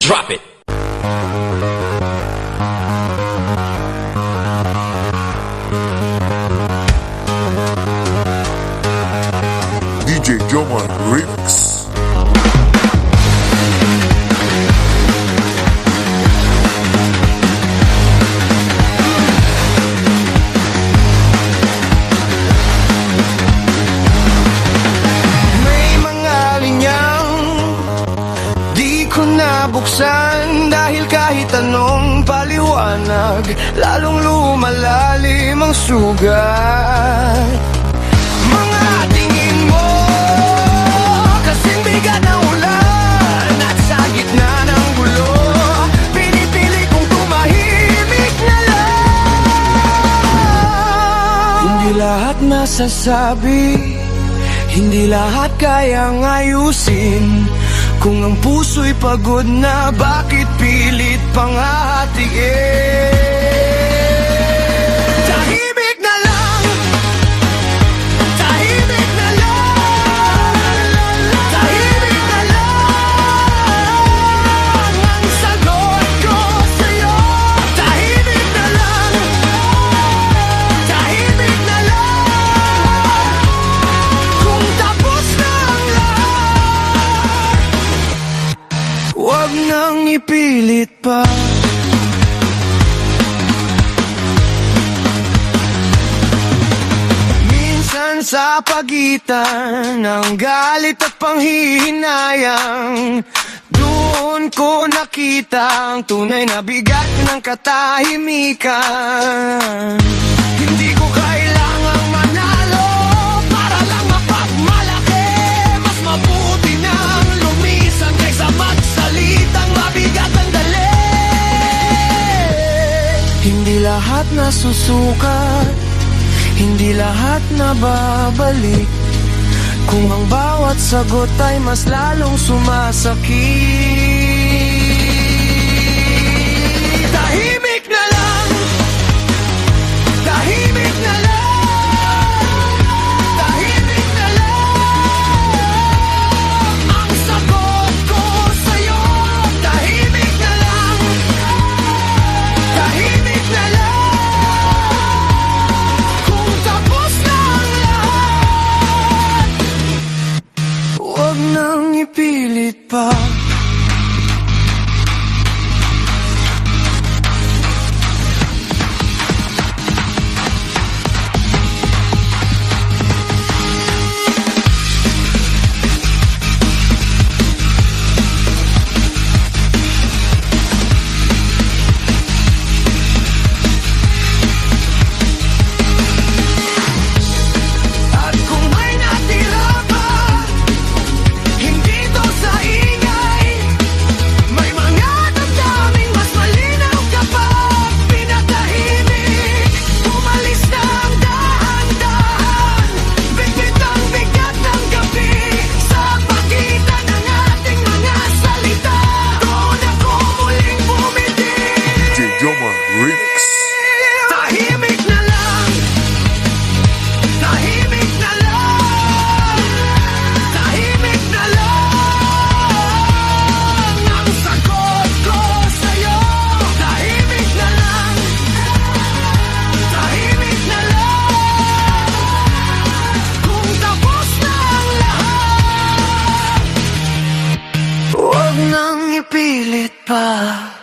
Drop it. DJ Jomar Remix. Nabuksan dahil kahit anong paliwanag, lalong lumalalim ang sugat. Mga tingin mo kasing bigat ng ulan, at sa gitna ng gulo pinipili kong tumahimik na lang. Hindi lahat masasabi, hindi lahat kayang ayusin. Kung ang puso'y pagod na, bakit pilit pang hahatiin? Tahimik na lang, tahimik na lang, tahimik na lang ang sagot ko sa'yo. Tahimik na lang, tahimik na lang. Kung tapos na ang lahat, huwag nang ipilit pa. Minsan sa pagitan ng galit at panghihinayang, doon ko nakita ang tunay na bigat ng katahimikan. Hindi ko kailangang manalo para lang mapagmalaki. Mas mabuti nang lumisan kaysa magsalitang mabigat ang dali. Hindi lahat nasusukat, hindi lahat nababalik. Kung ang bawat sagot ay mas lalong sumasakit. Tahimik na lang, tahimik na lang, tahimik na lang ang sagot ko sa'yo. Tahimik na lang, tahimik na lang. Kung tapos na ang lahat, huwag nang ipilit pa. At kung may natira pa, hindi to sa ingay. May mga damdaming mas malinaw kapag pinatahimik. Umalis na ang dahan-dahan, bitbit ang bigat ng gabi. Sa pagitan ng ating mga salita, doon ako muling bumiti. DJ Jomar Remix. Tahimik na lang, tahimik na lang, tahimik na lang ang sagot ko sa'yo. Tahimik na lang, tahimik na lang. Kung tapos na ang lahat, huwag nang ipilit pa.